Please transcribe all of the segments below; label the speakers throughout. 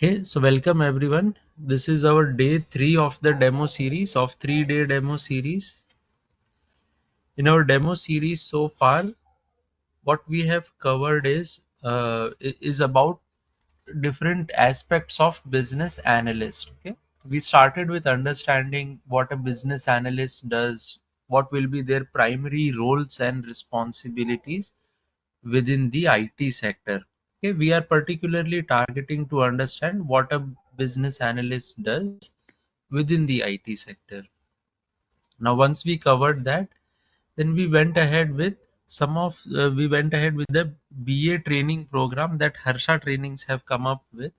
Speaker 1: Okay, so welcome everyone. This is our day 3 of the demo series of 3-day demo series. In our demo series so far, what we have covered is about different aspects of business analyst. Okay, we started with understanding what a business analyst does, what will be their primary roles and responsibilities within the IT sector. Okay, we are particularly targeting to understand what a business analyst does within the IT sector. Now, once we covered that, then we went ahead with the BA training program that Harsha trainings have come up with,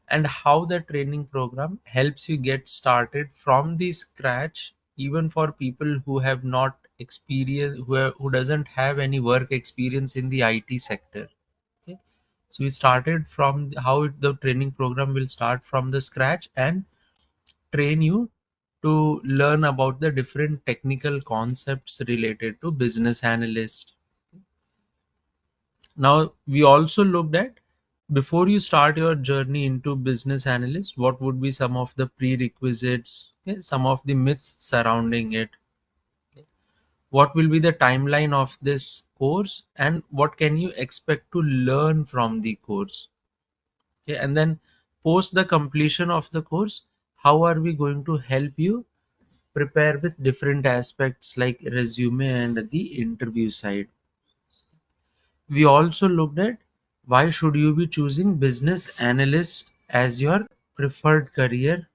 Speaker 1: and how the training program helps you get started from the scratch, even for people who have not experience, who doesn't have any work experience in the IT sector. Okay. So we started from the training program will start from the scratch and train you to learn about the different technical concepts related to business analyst. Now, we also looked at, before you start your journey into business analyst, what would be some of the prerequisites, okay, some of the myths surrounding it, what will be the timeline of this course, and what can you expect to learn from the course. Okay, and then post the completion of the course, how are we going to help you prepare with different aspects like resume and the interview side. We also looked at why should you be choosing business analyst as your preferred career.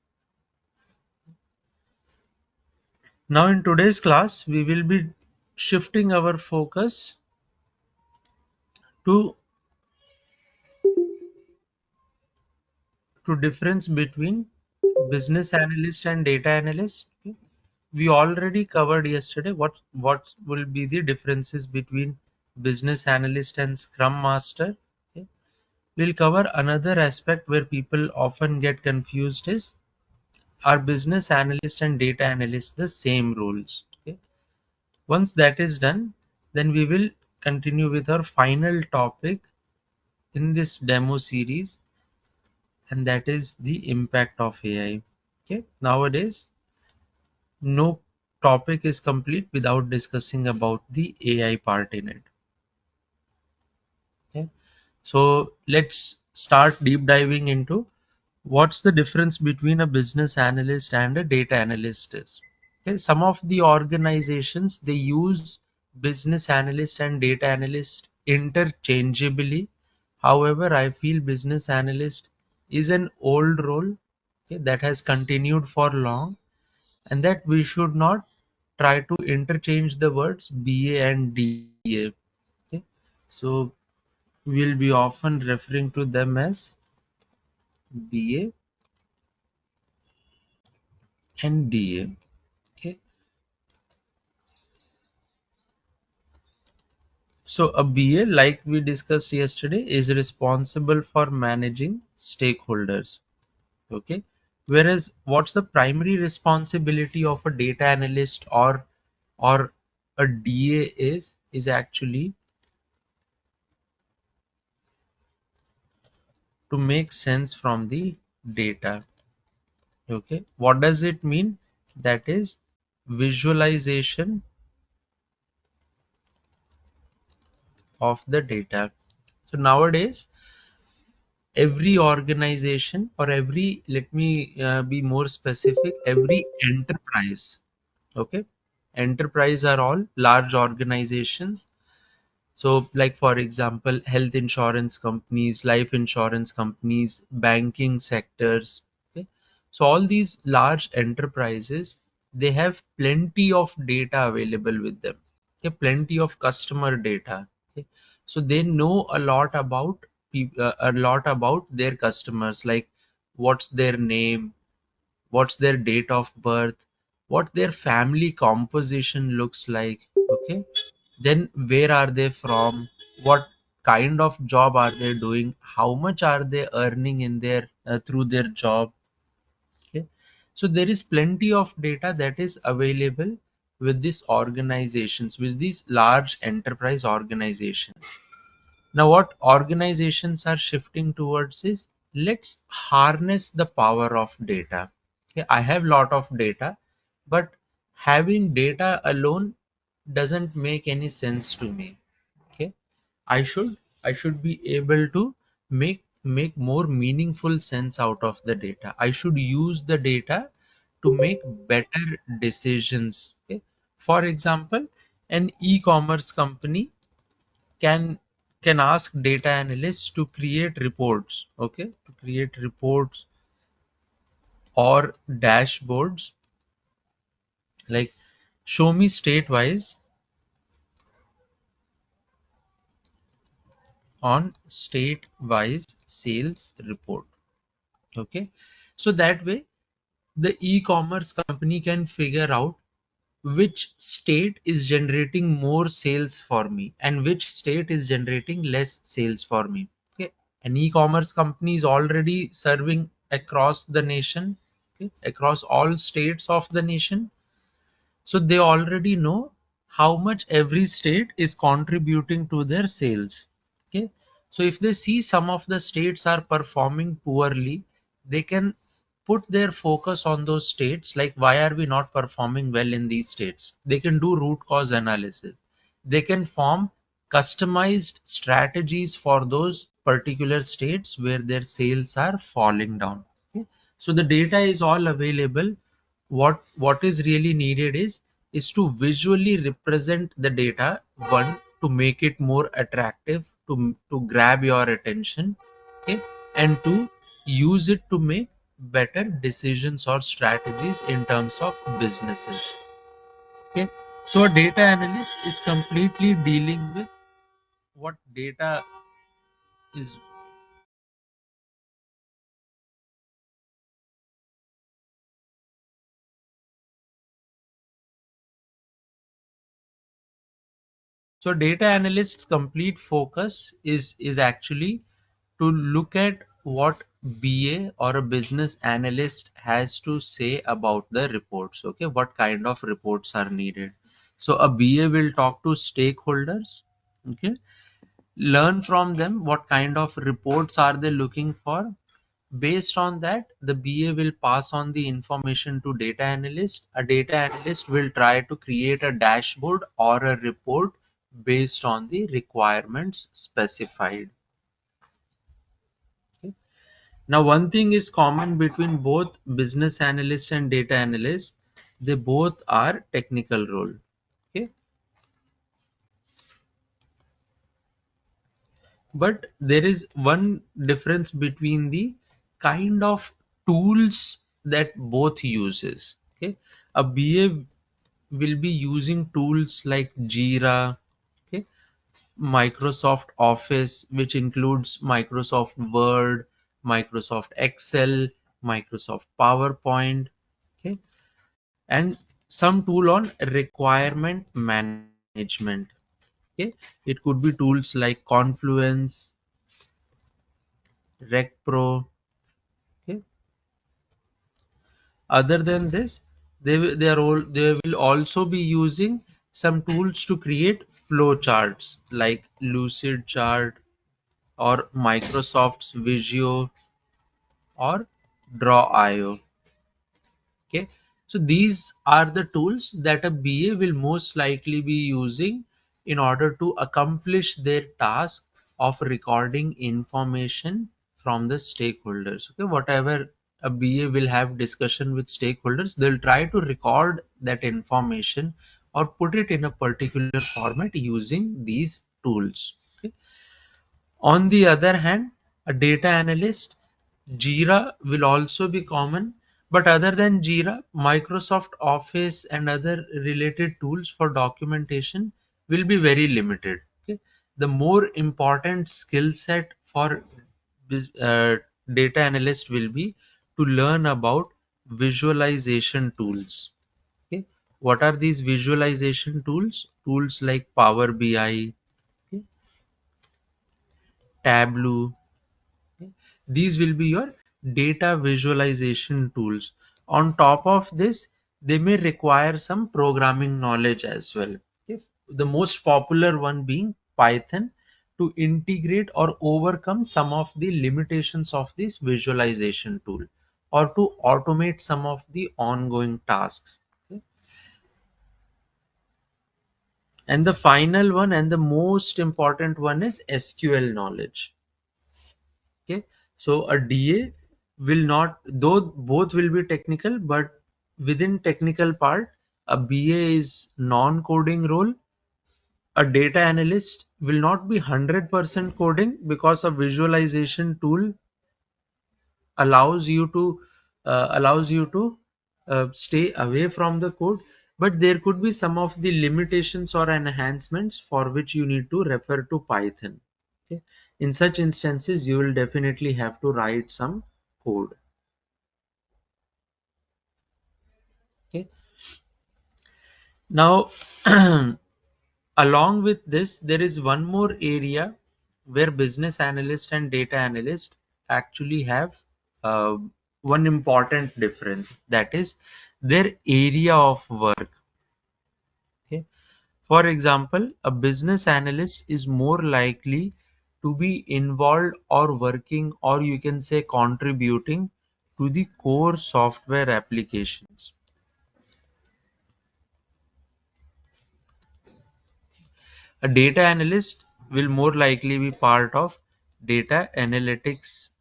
Speaker 1: Now in today's class, we will be shifting our focus to difference between business analyst and data analyst. Okay. We already covered yesterday what will be the differences between business analyst and scrum master. Okay. We'll cover another aspect where people often get confused is, are business analyst and data analyst the same roles? Okay. Once that is done, then we will continue with our final topic in this demo series, and that is the impact of AI. Okay. Nowadays, no topic is complete without discussing about the AI part in it. Okay. So let's start deep diving into what's the difference between a business analyst and a data analyst is. Okay, some of the organizations, they use business analyst and data analyst interchangeably. However, I feel business analyst is an old role, okay, that has continued for long, and that we should not try to interchange the words BA and DA. Okay. So we'll be often referring to them as BA and DA. Okay. So a BA, like we discussed yesterday, is responsible for managing stakeholders. Okay. Whereas what's the primary responsibility of a data analyst or a DA is actually to make sense from the data. Okay. What does it mean? That is visualization of the data. So nowadays, every organization, or every, let me be more specific, every enterprise, okay, enterprise are all large organizations. So like for example, health insurance companies, life insurance companies, banking sectors. Okay. So all these large enterprises, they have plenty of data available with them. Okay. Plenty of customer data. Okay. So they know a lot about their customers, like what's their name, what's their date of birth, what their family composition looks like. Okay. Then where are they from, what kind of job are they doing, how much are they earning in their through their job. Okay. So there is plenty of data that is available with these organizations, with these large enterprise organizations. Now what organizations are shifting towards is let's harness the power of data. Okay, I have lot of data, but having data alone doesn't make any sense to me. Okay, I should I should be able to make more meaningful sense out of the data. I should use the data to make better decisions. Okay, for example, an e-commerce company can can ask data analysts to create reports. Okay, to create reports or dashboards, like show me state wise on state wise sales report. Okay, so that way the e-commerce company can figure out which state is generating more sales for me and which state is generating less sales for me. Okay, an e-commerce company is already serving across the nation, okay, across all states of the nation. So they already know how much every state is contributing to their sales. Okay. So if they see some of the states are performing poorly, they can put their focus on those states, like why are we not performing well in these states? They can do root cause analysis. They can form customized strategies for those particular states where their sales are falling down. Okay. So the data is all available. What is really needed is to visually represent the data, one, to make it more attractive, to grab your attention, okay, and to use it to make better decisions or strategies in terms of businesses. Okay, so a data analyst is completely dealing with what data is. So data analyst's complete focus is actually to look at what BA or a business analyst has to say about the reports. Okay, what kind of reports are needed. So a BA will talk to stakeholders. Okay, learn from them what kind of reports are they looking for. Based on that, the BA will pass on the information to data analyst. A data analyst will try to create a dashboard or a report based on the requirements specified. Okay. Now, one thing is common between both business analyst and data analyst. They both are technical role. Okay. But there is one difference between the kind of tools that both uses. Okay. A BA will be using tools like Jira, okay, Microsoft Office, which includes Microsoft Word, Microsoft Excel, Microsoft PowerPoint, okay, and some tool on requirement management. Okay, it could be tools like Confluence, RecPro. Okay, other than this, they will also be using some tools to create flow charts like Lucid Chart or Microsoft's Visio or Draw.io. Okay, so these are the tools that a BA will most likely be using in order to accomplish their task of recording information from the stakeholders. Okay, whatever a BA will have discussion with stakeholders, they'll try to record that information or put it in a particular format using these tools. Okay. On the other hand, a data analyst, Jira will also be common, but other than Jira, Microsoft Office and other related tools for documentation will be very limited. Okay? The more important skill set for data analyst will be to learn about visualization tools. Okay? What are these visualization tools? Tools like Power BI, okay, Tableau. Okay. These will be your data visualization tools. On top of this, they may require some programming knowledge as well. Okay. The most popular one being Python, to integrate or overcome some of the limitations of this visualization tool, or to automate some of the ongoing tasks. Okay? And the final one and the most important one is SQL knowledge. Okay, so a DA will not, though both will be technical, but within technical part, a BA is non-coding role. A data analyst will not be 100% coding, because a visualization tool allows you to stay away from the code, but there could be some of the limitations or enhancements for which you need to refer to Python. Okay, in such instances you will definitely have to write some code. Okay, now along with this, there is one more area where business analyst and data analyst actually have uh, one important difference, that is their area of work. Okay. For example, a business analyst is more likely to be involved or working, or you can say contributing to the core software applications. A data analyst will more likely be part of data analytics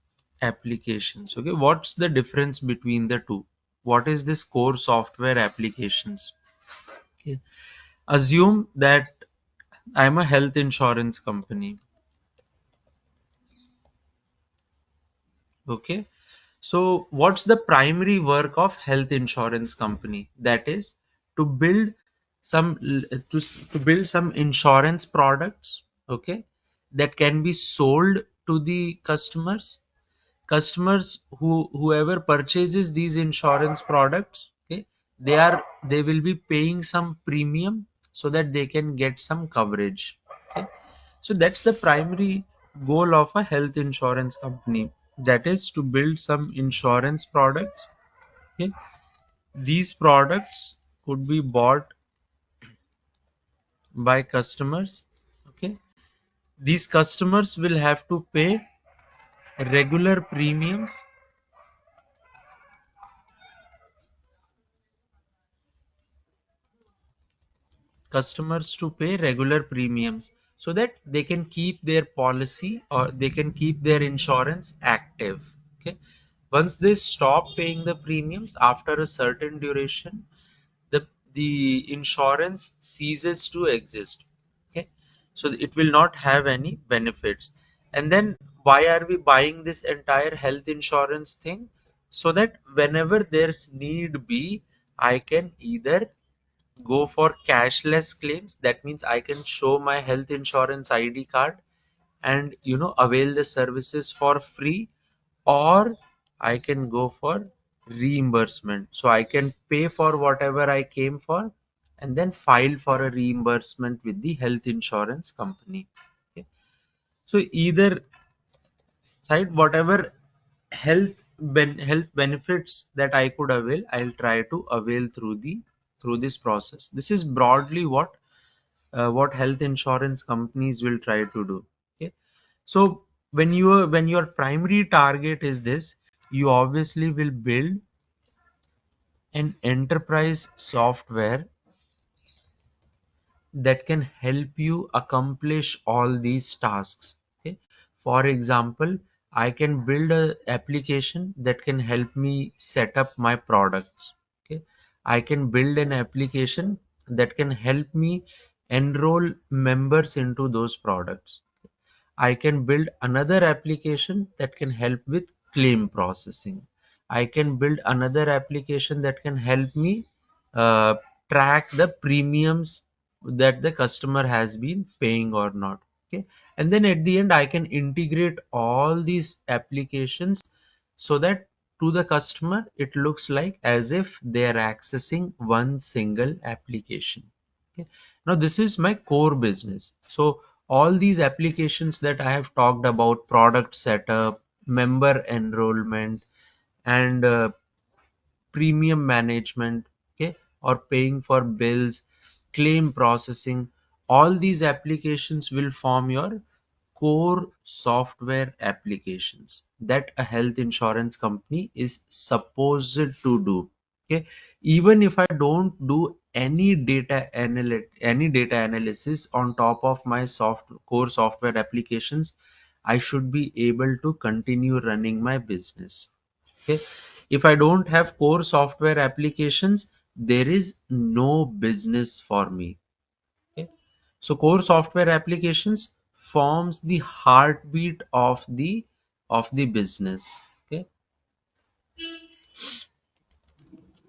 Speaker 1: applications. Okay, what's the difference between the two? What is this core software applications? Okay. Assume that I'm a health insurance company. Okay, so what's the primary work of health insurance company? That is to build some to build some insurance products, okay, that can be sold to the customers. Customers whoever purchases these insurance products, okay, they will be paying some premium so that they can get some coverage. Okay, so that's the primary goal of a health insurance company, that is to build some insurance products. Okay, these products could be bought by customers. Okay, these customers will have to pay regular premiums. Customers to pay regular premiums so that they can keep their policy, or they can keep their insurance active. Okay, once they stop paying the premiums after a certain duration, the insurance ceases to exist. Okay, so it will not have any benefits. And then why are we buying this entire health insurance thing? So that whenever there's need be, I can either go for cashless claims. That means I can show my health insurance ID card and avail the services for free, or I can go for reimbursement. So I can pay for whatever I came for and then file for a reimbursement with the health insurance company. Okay. So either side, whatever health benefits that I could avail, I'll try to avail through this process. This is broadly what health insurance companies will try to do. Okay, so when your primary target is this, you obviously will build an enterprise software that can help you accomplish all these tasks. Okay, for example, I can build a application that can help me set up my products. Okay, I can build an application that can help me enroll members into those products. I can build another application that can help with claim processing. I can build another application that can help me uh, track the premiums that the customer has been paying or not. Okay, and then at the end, I can integrate all these applications so that to the customer it looks like as if they are accessing one single application. Okay, now this is my core business. So all these applications that I have talked about, product setup, member enrollment, and premium management, okay, or paying for bills, claim processing, all these applications will form your core software applications that a health insurance company is supposed to do. Okay, even if I don't do any data analysis on top of my core software applications, I should be able to continue running my business. Okay, if I don't have core software applications, there is no business for me. Okay, so core software applications forms the heartbeat of the business. Okay,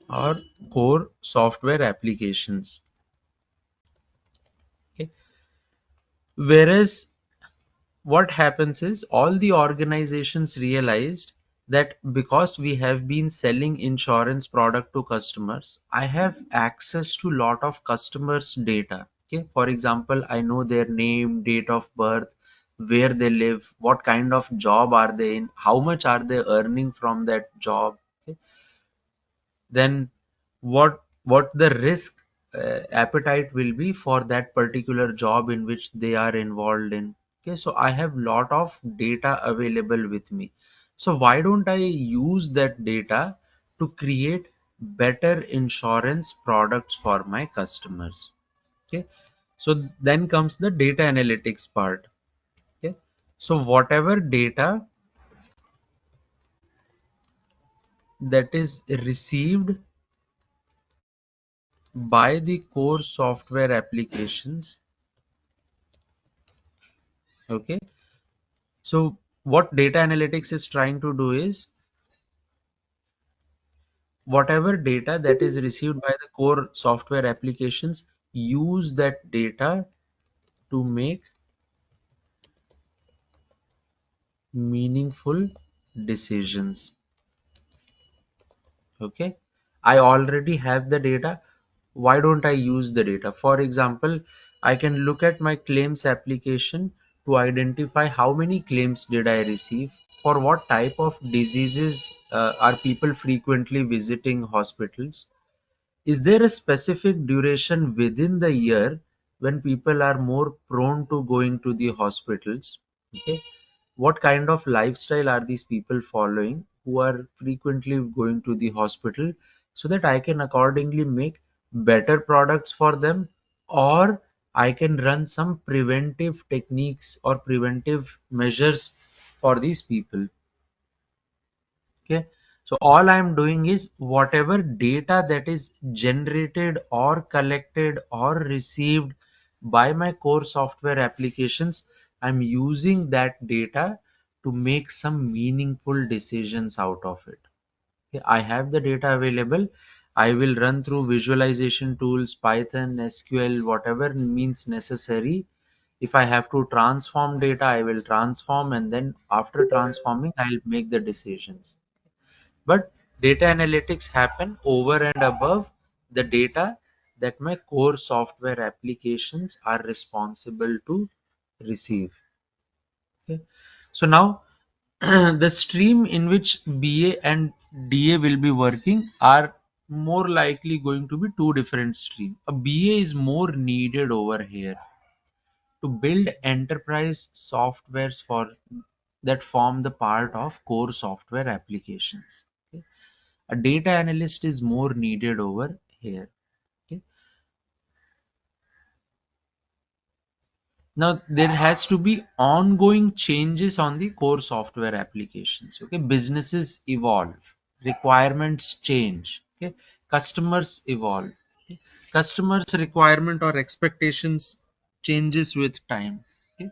Speaker 1: or core software applications. Okay, whereas what happens is all the organizations realized that because we have been selling insurance product to customers, I have access to lot of customers data. Okay, for example, I know their name, date of birth, where they live, what kind of job are they in, how much are they earning from that job. Okay, then what the risk appetite will be for that particular job in which they are involved in. Okay, so I have lot of data available with me. So why don't I use that data to create better insurance products for my customers? Okay, so then comes the data analytics part. Okay, so whatever data that is received by the core software applications. Okay, so what data analytics is trying to do is whatever data that is received by the core software applications, use that data to make meaningful decisions. Okay, I already have the data. Why don't I use the data? For example, I can look at my claims application to identify how many claims did I receive, for what type of diseases are people frequently visiting hospitals. Is there a specific duration within the year when people are more prone to going to the hospitals? Okay, what kind of lifestyle are these people following who are frequently going to the hospital, so that I can accordingly make better products for them, or I can run some preventive techniques or preventive measures for these people. Okay, so all I'm doing is whatever data that is generated or collected or received by my core software applications, I'm using that data to make some meaningful decisions out of it. Okay, I have the data available. I will run through visualization tools, Python, SQL, whatever means necessary. If I have to transform data, I will transform, and then after transforming, I'll make the decisions. But data analytics happen over and above the data that my core software applications are responsible to receive. Okay, so now the stream in which BA and DA will be working are more likely going to be two different streams. A BA is more needed over here to build enterprise softwares for that form the part of core software applications. Okay, a data analyst is more needed over here. Okay, now there has to be ongoing changes on the core software applications. Okay, businesses evolve, requirements change. Okay, customers evolve. Okay, customers requirement or expectations changes with time. Okay,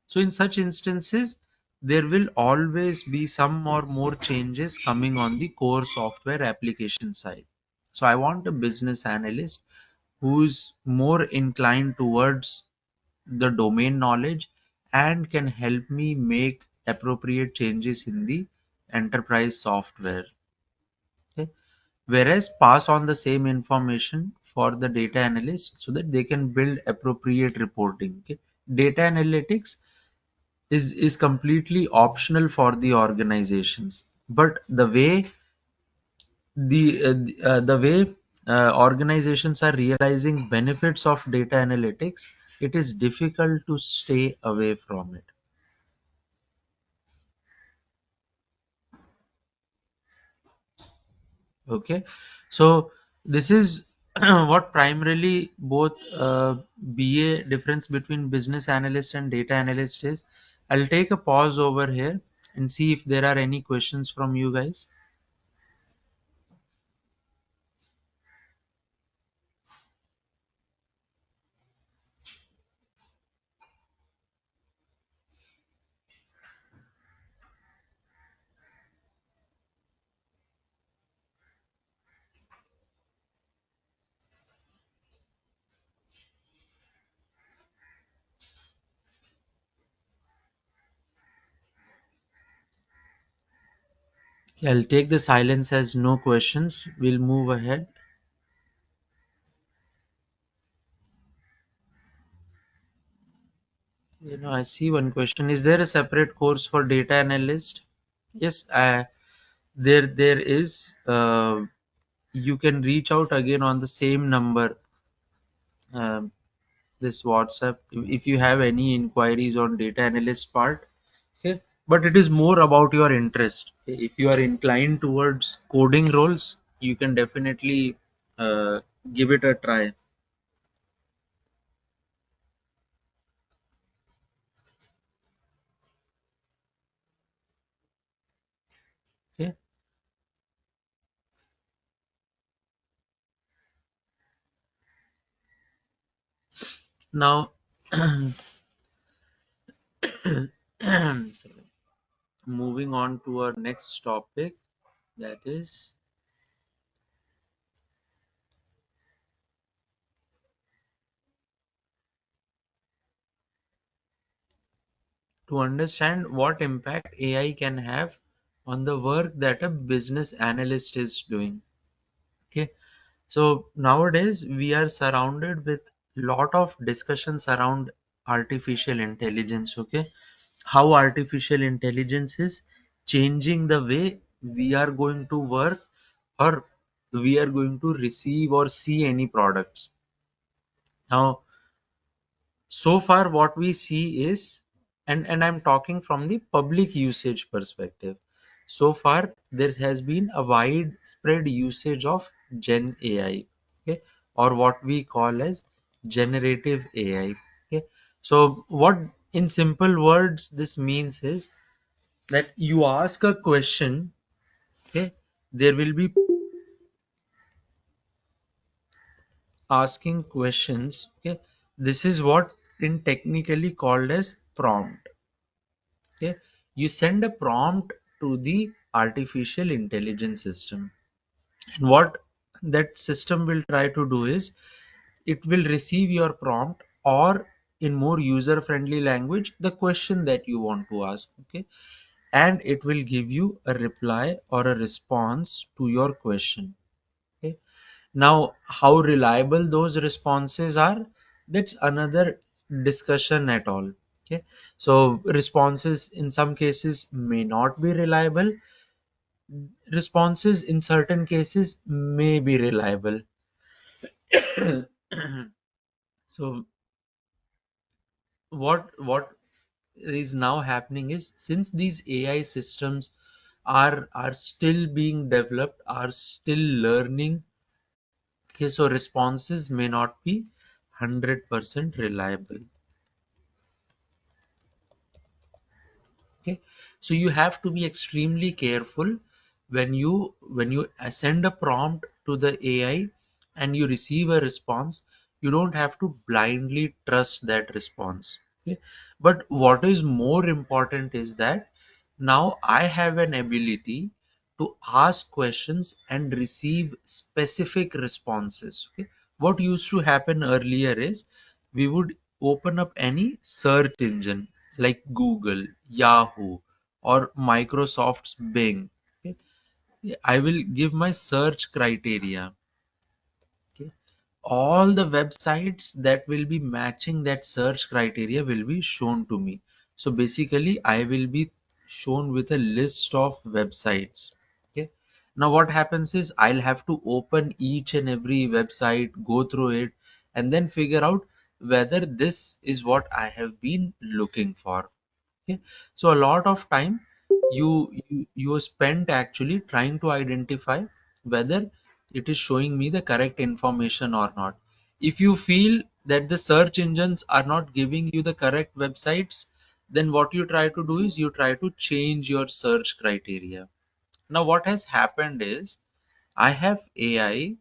Speaker 1: so in such instances, there will always be some or more changes coming on the core software application side. So I want a business analyst who's more inclined towards the domain knowledge and can help me make appropriate changes in the enterprise software. Okay, whereas pass on the same information for the data analyst so that they can build appropriate reporting. Okay, data analytics is completely optional for the organizations, but the way organizations are realizing benefits of data analytics, it is difficult to stay away from it. Okay, so this is what primarily both BA difference between business analyst and data analyst is. I'll take a pause over here and see if there are any questions from you guys. Okay, I'll take the silence as no questions. We'll move ahead. I see one question. Is there a separate course for data analyst? Yes, there is. You can reach out again on the same number, um, this WhatsApp, if you have any inquiries on data analyst part. Okay, but it is more about your interest. Okay? If you are inclined towards coding roles, you can definitely uh, give it a try. Okay, now sorry. Moving on to our next topic, that is to understand what impact AI can have on the work that a business analyst is doing. Okay, so nowadays we are surrounded with lot of discussions around artificial intelligence. Okay, how artificial intelligence is changing the way we are going to work, or we are going to receive or see any products. Now, so far what we see is, and I'm talking from the public usage perspective, so far there has been a widespread usage of gen AI. Okay, or what we call as generative AI. Okay, so what, in simple words, this means is that you ask a question. Okay, there will be asking questions. Okay, this is what in technically called as prompt. Okay, you send a prompt to the artificial intelligence system, and what that system will try to do is it will receive your prompt, or in more user friendly language, the question that you want to ask. Okay, and it will give you a reply or a response to your question. Okay, now how reliable those responses are, that's another discussion at all. Okay, so responses in some cases may not be reliable, responses in certain cases may be reliable. So what is now happening is, since these AI systems are still being developed, are still learning. Okay, so responses may not be 100% reliable. Okay, so you have to be extremely careful when you send a prompt to the AI and you receive a response. You don't have to blindly trust that response. Okay, but what is more important is that now I have an ability to ask questions and receive specific responses. Okay, what used to happen earlier is we would open up any search engine like Google, Yahoo, or Microsoft's Bing. Okay, I will give my search criteria. Okay, all the websites that will be matching that search criteria will be shown to me. So basically, I will be shown with a list of websites. Okay, now what happens is I'll have to open each and every website, go through it, and then figure out whether this is what I have been looking for. Okay, so a lot of time you spend actually trying to identify whether it is showing me the correct information or not. If you feel that the search engines are not giving you the correct websites, then what you try to do is you try to change your search criteria. Now, what has happened is I have AI.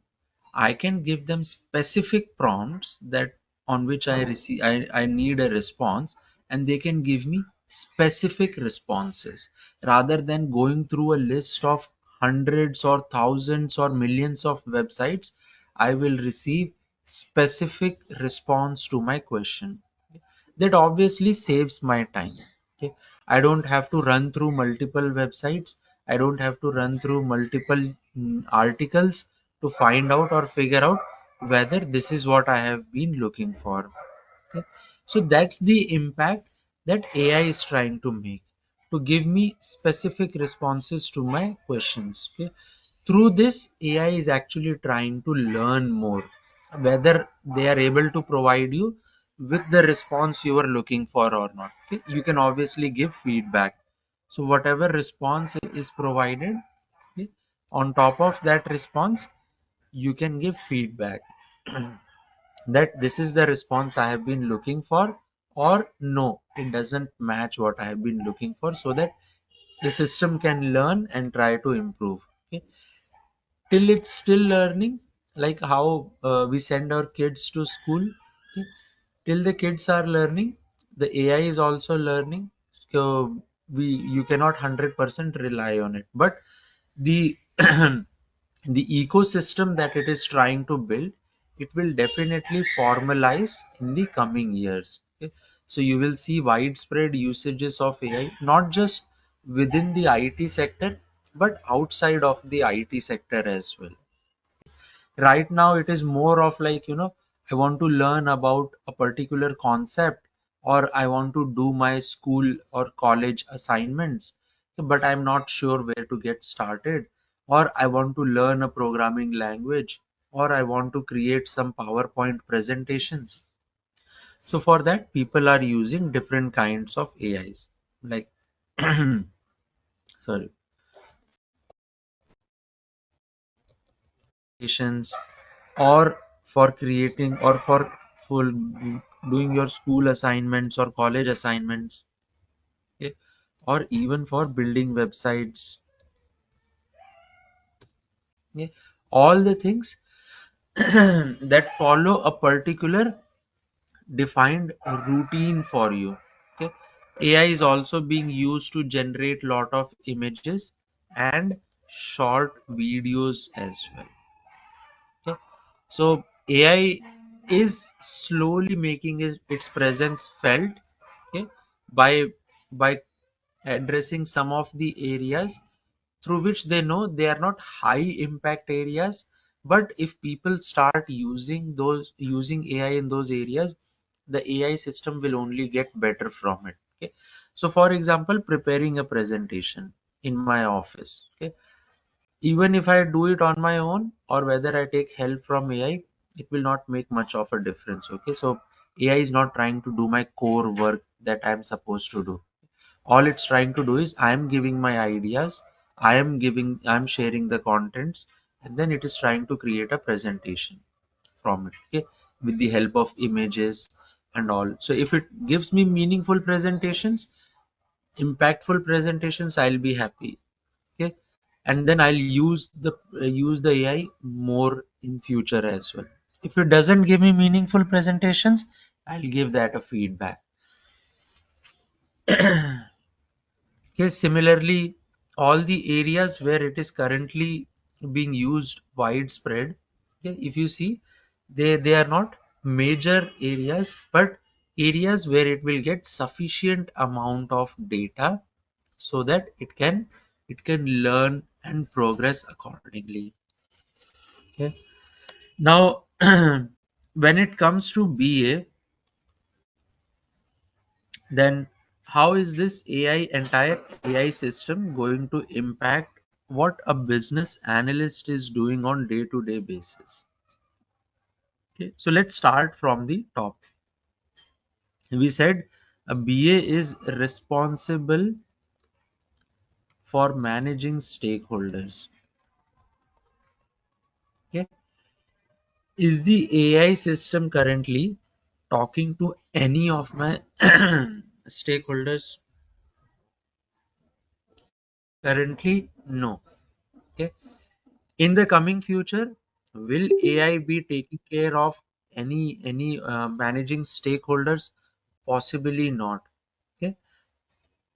Speaker 1: I can give them specific prompts that on which I need a response, and they can give me specific responses rather than going through a list of hundreds or thousands or millions of websites. I will receive specific response to my question. That obviously saves my time. Okay, I don't have to run through multiple websites. I don't have to run through multiple articles to find out or figure out whether this is what I have been looking for. Okay, so that's the impact that AI is trying to make, to give me specific responses to my questions. Okay, through this AI is actually trying to learn more, whether they are able to provide you with the response you are looking for or not. Okay, you can obviously give feedback. So whatever response is provided, okay, on top of that response you can give feedback that this is the response I have been looking for, or no, it doesn't match what I have been looking for, so that the system can learn and try to improve. Okay, till it's still learning, like how we send our kids to school. Okay, till the kids are learning, the AI is also learning. So we you cannot 100% rely on it, but the the ecosystem that it is trying to build, it will definitely formalize in the coming years. Okay, so you will see widespread usages of AI, not just within the IT sector but outside of the IT sector as well. Right now it is more of like, I want to learn about a particular concept, or I want to do my school or college assignments, but I'm not sure where to get started, or I want to learn a programming language, or I want to create some PowerPoint presentations. So for that, people are using different kinds of AIs, like sorry, presentations, or for creating, or for full doing your school assignments or college assignments. Okay, or even for building websites. Okay, all the things that follow a particular defined routine for you. Okay, AI is also being used to generate lot of images and short videos as well. Okay, so AI is slowly making its presence felt, okay, by by addressing some of the areas through which they know they are not high impact areas, but if people start using AI in those areas, the AI system will only get better from it. Okay, so for example, preparing a presentation in my office. Okay, even if I do it on my own or whether I take help from AI, it will not make much of a difference. Okay, so AI is not trying to do my core work that I'm supposed to do. All it's trying to do is I'm giving my ideas, I'm sharing the contents, and then it is trying to create a presentation from it. Okay, with the help of images and all. So if it gives me meaningful presentations, impactful presentations, I'll be happy. Okay, and then I'll use the AI more in future as well. If it doesn't give me meaningful presentations, I'll give that a feedback. Okay, similarly, all the areas where it is currently being used widespread, okay, if you see, they are not major areas, but areas where it will get sufficient amount of data so that it can learn and progress accordingly. Okay. Now, when it comes to BA, then how is this entire AI system going to impact what a business analyst is doing on day-to-day basis? Okay, so let's start from the top. We said a BA is responsible for managing stakeholders. Is the AI system currently talking to any of my stakeholders? Currently, no. Okay. In the coming future, will AI be taking care of any managing stakeholders? Possibly not. Okay.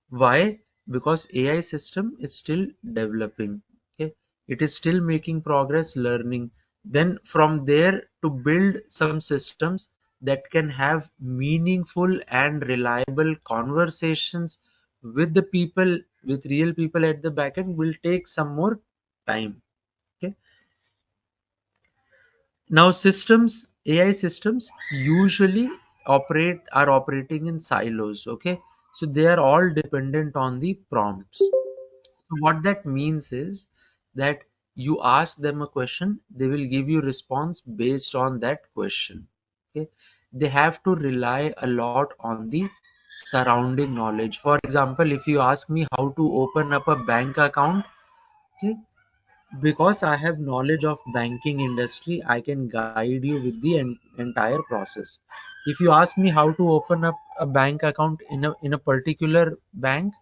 Speaker 1: Why? Because AI system is still developing. Okay. It is still making progress, learning. Then from there to build some systems that can have meaningful and reliable conversations with the people, with real people at the back end, will take some more time. Okay. Now systems, AI systems usually are operating in silos. Okay. So they are all dependent on the prompts. So what that means is that you ask them a question, they will give you response based on that question. Okay. They have to rely a lot on the surrounding knowledge. For example, if you ask me how to open up a bank account, okay, because I have knowledge of banking industry, I can guide you with the entire process. If you ask me how to open up a bank account in a particular bank,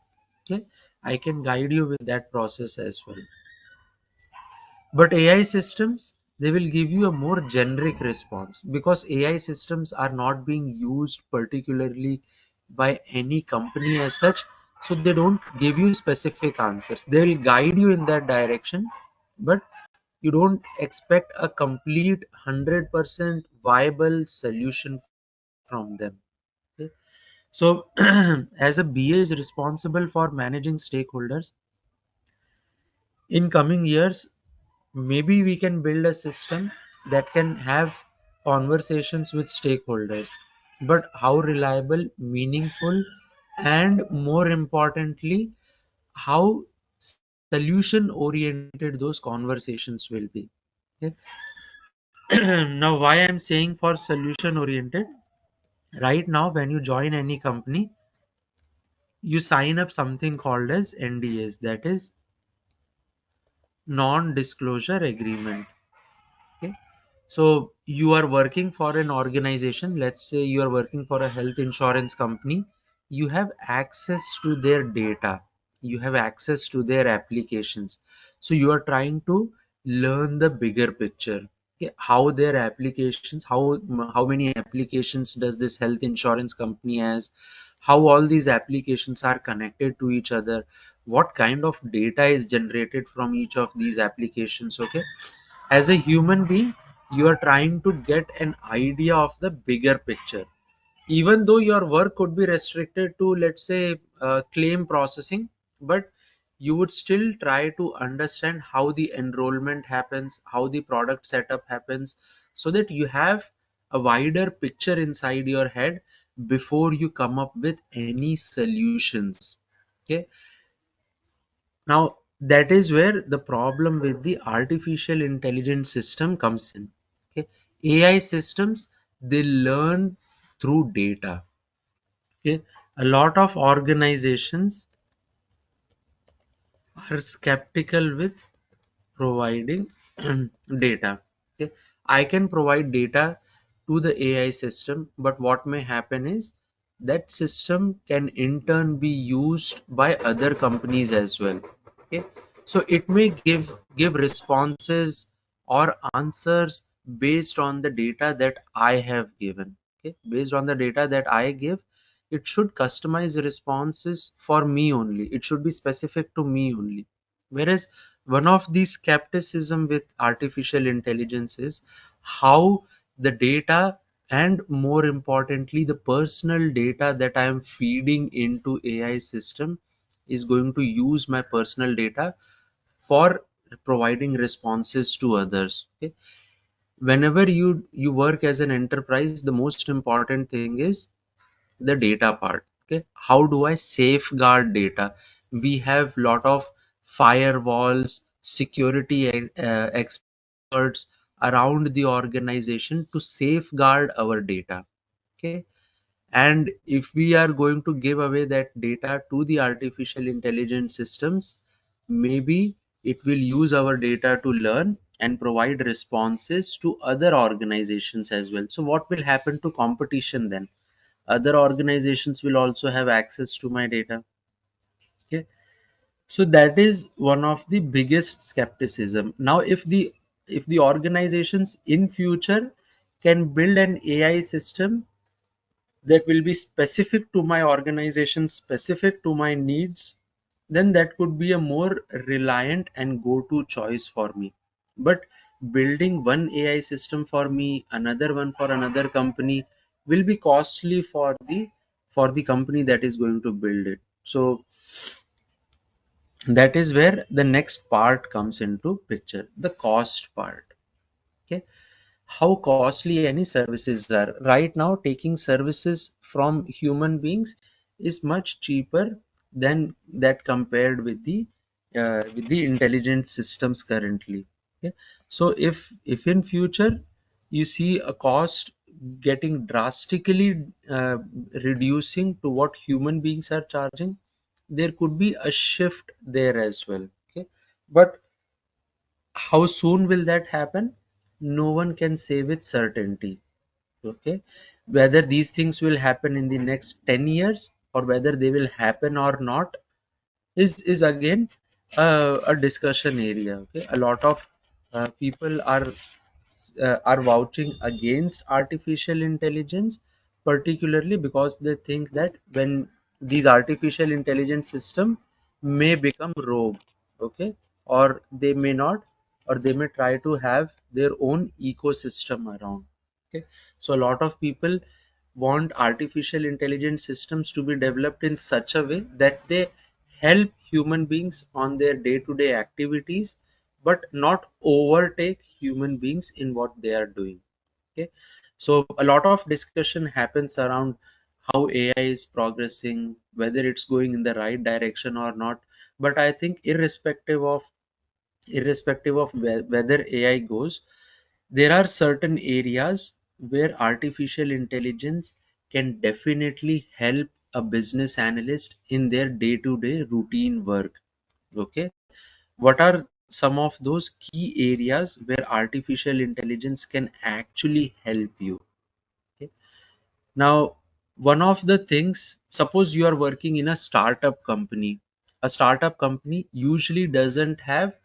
Speaker 1: okay, I can guide you with that process as well. But AI systems, they will give you a more generic response because AI systems are not being used particularly by any company as such. So they don't give you specific answers. They will guide you in that direction, but you don't expect a complete 100% viable solution from them. Okay? So as a BA is responsible for managing stakeholders, in coming years, maybe we can build a system that can have conversations with stakeholders, but how reliable, meaningful, and more importantly, how solution oriented those conversations will be. Okay. Now, why I'm saying for solution oriented, right now, when you join any company, you sign up something called as NDAs, that is non disclosure agreement. Okay. So you are working for an organization, let's say you are working for a health insurance company, you have access to their data, you have access to their applications. So you are trying to learn the bigger picture. Okay, how their applications, how many applications does this health insurance company has, how all these applications are connected to each other, what kind of data is generated from each of these applications. Okay, as a human being, you are trying to get an idea of the bigger picture. Even though your work could be restricted to, let's say, claim processing, but you would still try to understand how the enrollment happens, how the product setup happens, so that you have a wider picture inside your head before you come up with any solutions. Okay. Now, that is where the problem with the artificial intelligence system comes in. Okay. AI systems, they learn through data. Okay. A lot of organizations are skeptical with providing data. Okay. I can provide data to the AI system, but what may happen is that system can in turn be used by other companies as well. Okay. So it may give responses or answers based on the data that I have given. Okay. Based on the data that I give, it should customize responses for me only. It should be specific to me only. Whereas one of the skepticism with artificial intelligence is how the data, and more importantly the personal data that I am feeding into AI system, is going to use my personal data for providing responses to others. Okay. Whenever you work as an enterprise, the most important thing is the data part. Okay, how do I safeguard data? We have lot of firewalls, security experts around the organization to safeguard our data. Okay, and if we are going to give away that data to the artificial intelligence systems, maybe it will use our data to learn, and provide responses to other organizations as well. So what will happen to competition then? Other organizations will also have access to my data. Okay, so that is one of the biggest skepticism. Now if the organizations in future can build an AI system that will be specific to my organization, specific to my needs, then that could be a more reliant and go-to choice for me. But building one AI system for me, another one for another company, will be costly for the company that is going to build it. So that is where the next part comes into picture, the cost part. Okay, how costly any services are. Right now, taking services from human beings is much cheaper than that compared with the intelligent systems currently. Okay? So if in future you see a cost getting drastically reducing to what human beings are charging, there could be a shift there as well. Okay, but how soon will that happen? No one can say with certainty. Okay, whether these things will happen in the next 10 years or whether they will happen or not is again a discussion area. Okay, a lot of people are vouching against artificial intelligence, particularly because they think that when these artificial intelligence system may become rogue. Okay, or they may not, or they may try to have their own ecosystem around. Okay, so a lot of people want artificial intelligence systems to be developed in such a way that they help human beings on their day-to-day activities, but not overtake human beings in what they are doing. Okay, so a lot of discussion happens around how AI is progressing, whether it's going in the right direction or not. But I think irrespective of whether AI goes, there are certain areas where artificial intelligence can definitely help a business analyst in their day-to-day routine work. Okay, what are some of those key areas where artificial intelligence can actually help you? Okay, now, one of the things, suppose you are working in a startup company. A startup company usually doesn't have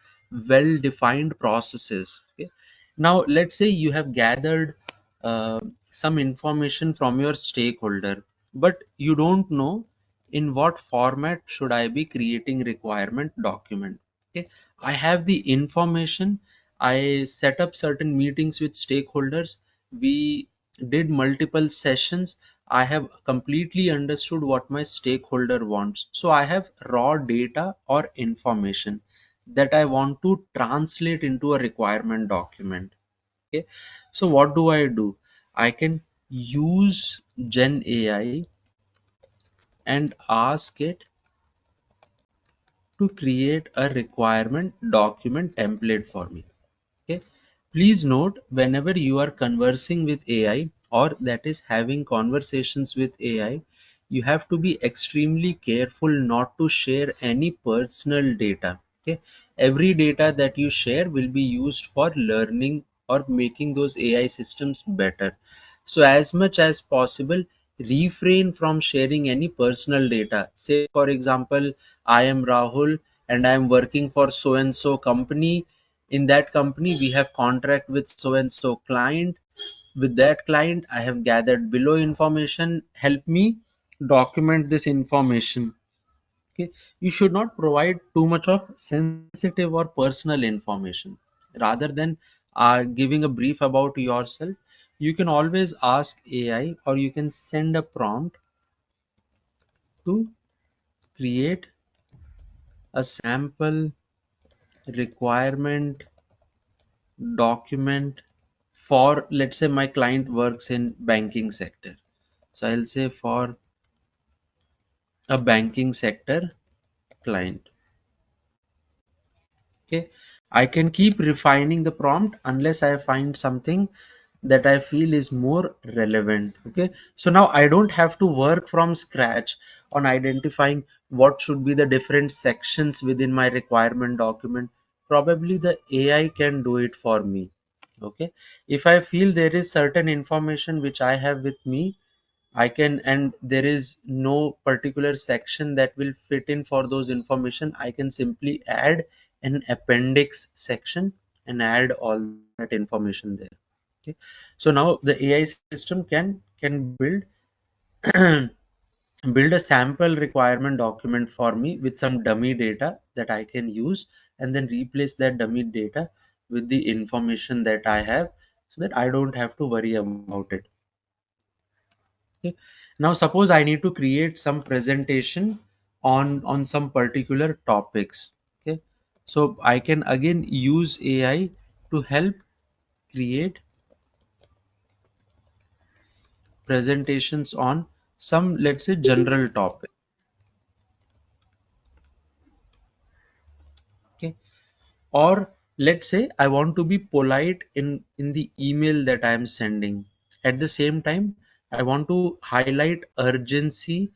Speaker 1: well defined processes. Okay? Now, let's say you have gathered uh, some information from your stakeholder, but you don't know in what format should I be creating requirement document. Okay, I have the information. I set up certain meetings with stakeholders. We did multiple sessions. I have completely understood what my stakeholder wants. So I have raw data or information that I want to translate into a requirement document. Okay, so what do? I can use Gen AI and ask it to create a requirement document template for me. Okay, please note, whenever you are conversing with AI or that is having conversations with AI, you have to be extremely careful not to share any personal data. Okay, every data that you share will be used for learning or making those AI systems better. So as much as possible, refrain from sharing any personal data. Say for example, I am Rahul and I am working for so and so company. In that company we have contract with so and so client. With that client I have gathered below information, help me document this information. Okay, you should not provide too much of sensitive or personal information. Rather than giving a brief about yourself, you can always ask AI or you can send a prompt to create a sample requirement document for, let's say my client works in banking sector, so I'll say for a banking sector client. Okay, I can keep refining the prompt unless I find something that I feel is more relevant. Okay, so now I don't have to work from scratch on identifying what should be the different sections within my requirement document. probably the AI can do it for me. Okay, if I feel there is certain information which I have with me, I can, and there is no particular section that will fit in for those information, I can simply add an appendix section and add all that information there. Okay, so now the AI system can build build a sample requirement document for me with some dummy data that I can use, and then replace that dummy data with the information that I have, so that I don't have to worry about it. Okay. Now suppose I need to create some presentation on some particular topics. Okay, so I can again use AI to help create presentations on some, let's say, general topic. Okay, or let's say I want to be polite in the email that I am sending. At the same time, I want to highlight urgency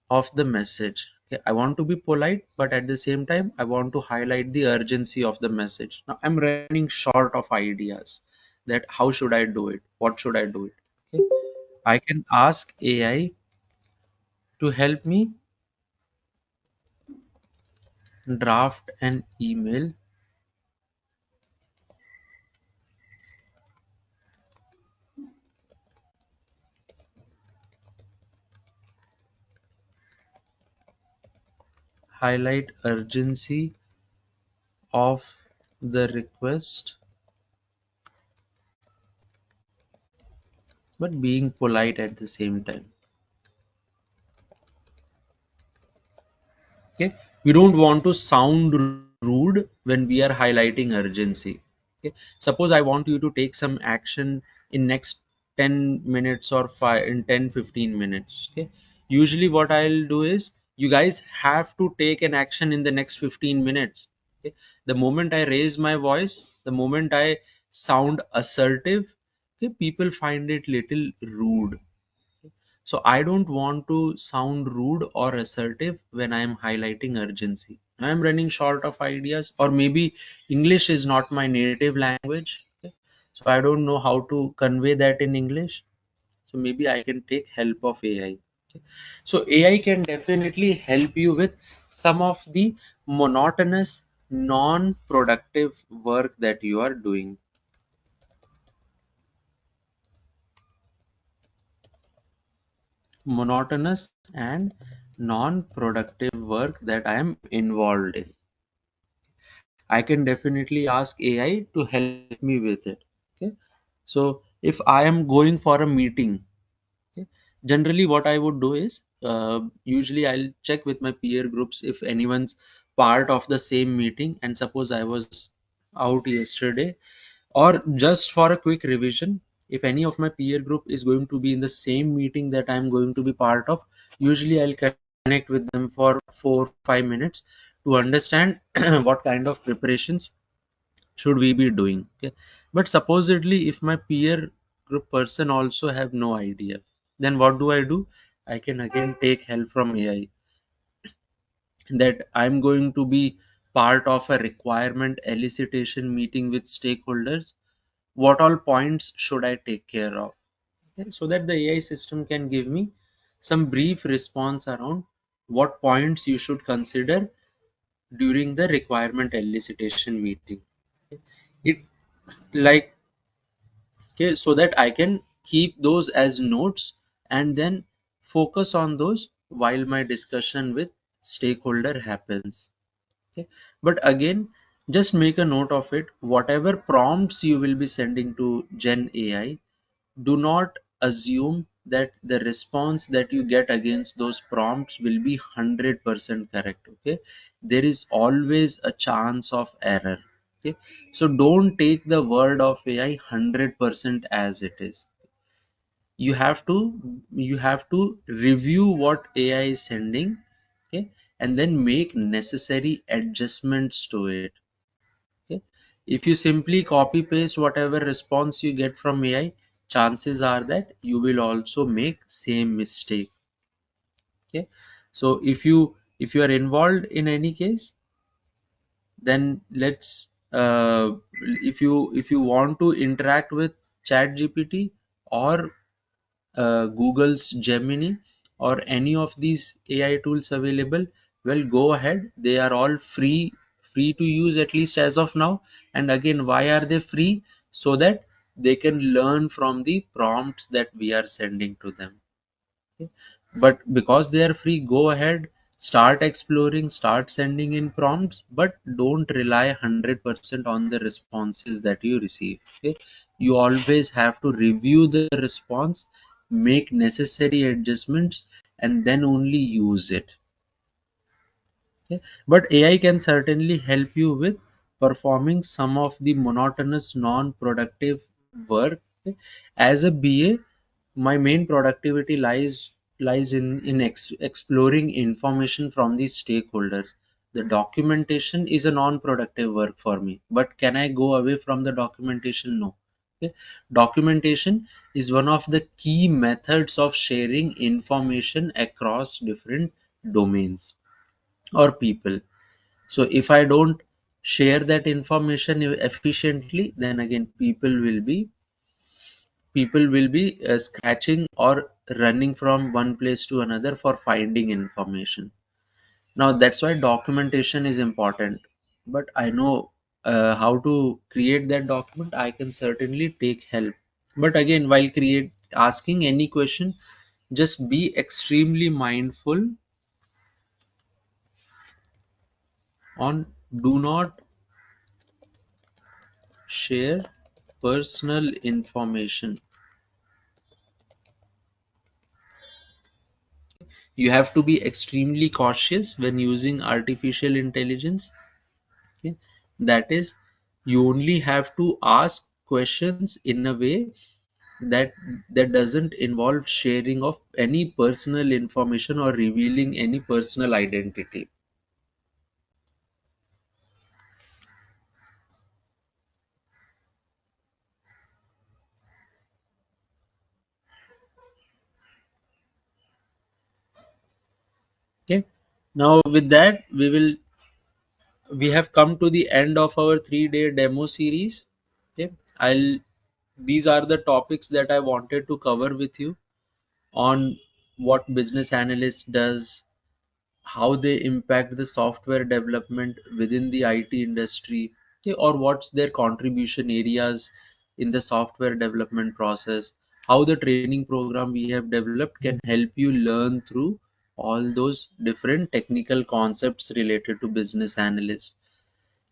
Speaker 1: of the message. Okay, I want to be polite, but at the same time, I want to highlight the urgency of the message. Now, I'm running short of ideas that how should I do it? What should I do it? Okay, I can ask AI to help me draft an email, highlight urgency of the request, but being polite at the same time. Okay, we don't want to sound rude when we are highlighting urgency. Okay, suppose I want you to take some action in next 10 minutes or 5 in 10-15 minutes. Okay, usually what I'll do is you guys have to take an action in the next 15 minutes. Okay, the moment I raise my voice, the moment I sound assertive, okay, people find it little rude. So I don't want to sound rude or assertive when I am highlighting urgency. I am running short of ideas, or maybe English is not my native language. Okay? So I don't know how to convey that in English. So maybe I can take help of AI. Okay? So AI can definitely help you with some of the monotonous, non-productive work that you are doing. Monotonous and non-productive work that I am involved in. I can definitely ask AI to help me with it. Okay. So if I am going for a meeting, okay, generally what I would do is usually I'll check with my peer groups if anyone's part of the same meeting, and suppose I was out yesterday, or just for a quick revision, if any of my peer group is going to be in the same meeting that I'm going to be part of, usually I'll connect with them for 4-5 minutes to understand what kind of preparations should we be doing. Okay, but supposedly if my peer group person also have no idea, then what do? I can again take help from AI, that I'm going to be part of a requirement elicitation meeting with stakeholders. What all points should I take care of? Okay, so that the AI system can give me some brief response around what points you should consider during the requirement elicitation meeting. Okay, it like, okay, so that I can keep those as notes and then focus on those while my discussion with stakeholder happens. Okay, but again, just make a note of it. Whatever prompts you will be sending to Gen AI, do not assume that the response that you get against those prompts will be 100% correct. Okay, there is always a chance of error. Okay, so don't take the word of AI 100% as it is. You have to review what AI is sending. Okay, and then make necessary adjustments to it. Okay, if you simply copy paste whatever response you get from AI, chances are that you will also make same mistake. Okay, so if you are involved in any case, then let's if you want to interact with chat gpt or Google's Gemini or any of these AI tools available, well, go ahead. They are all free to use, at least as of now. And again, why are they free? So that they can learn from the prompts that we are sending to them. Okay. But because they are free, go ahead, start exploring, start sending in prompts, but don't rely 100% on the responses that you receive. Okay. You always have to review the response, make necessary adjustments, and then only use it. Okay. But AI can certainly help you with performing some of the monotonous, non-productive work. Okay. As a BA, my main productivity lies in exploring information from the stakeholders. The documentation is a non-productive work for me, but can I go away from the documentation? No. Okay. Documentation is one of the key methods of sharing information across different domains or people. So if I don't share that information efficiently, then again people will be scratching or running from one place to another for finding information. Now that's why documentation is important. But I know how to create that document. I can certainly take help. But again, while create asking any question, just be extremely mindful on do not share personal information. You have to be extremely cautious when using artificial intelligence. Okay. That is, you only have to ask questions in a way that doesn't involve sharing of any personal information or revealing any personal identity. Okay. Now with that, we have come to the end of our 3-day demo series. Okay. I'll These are the topics that I wanted to cover with you on what business analyst does, how they impact the software development within the IT industry, okay, or what's their contribution areas in the software development process, how the training program we have developed can help you learn through all those different technical concepts related to business analyst,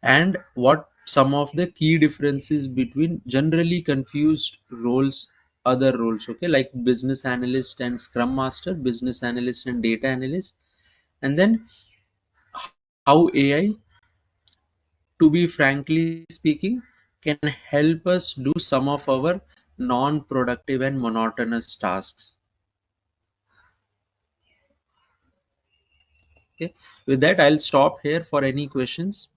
Speaker 1: and what some of the key differences between generally confused roles, other roles, okay, like business analyst and scrum master, business analyst and data analyst, and then how AI, to be frankly speaking, can help us do some of our non-productive and monotonous tasks. Okay. With that, I'll stop here for any questions.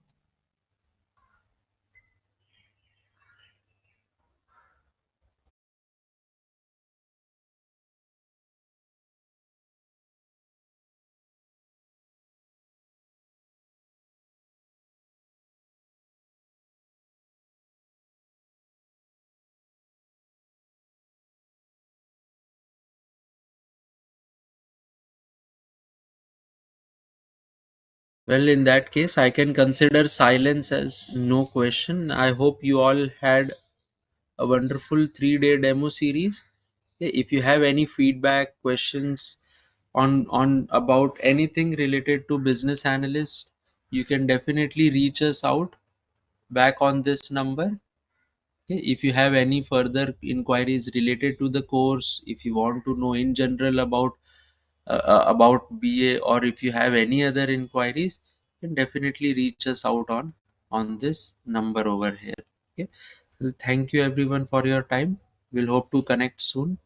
Speaker 1: Well, in that case, I can consider silence as no question. I hope you all had a wonderful 3-day demo series. Okay. If you have any feedback, questions on about anything related to business analyst, you can definitely reach us out back on this number. Okay. If you have any further inquiries related to the course, if you want to know in general about BA, or if you have any other inquiries, then definitely reach us out on this number over here. Okay. Well, thank you everyone for your time. We'll hope to connect soon.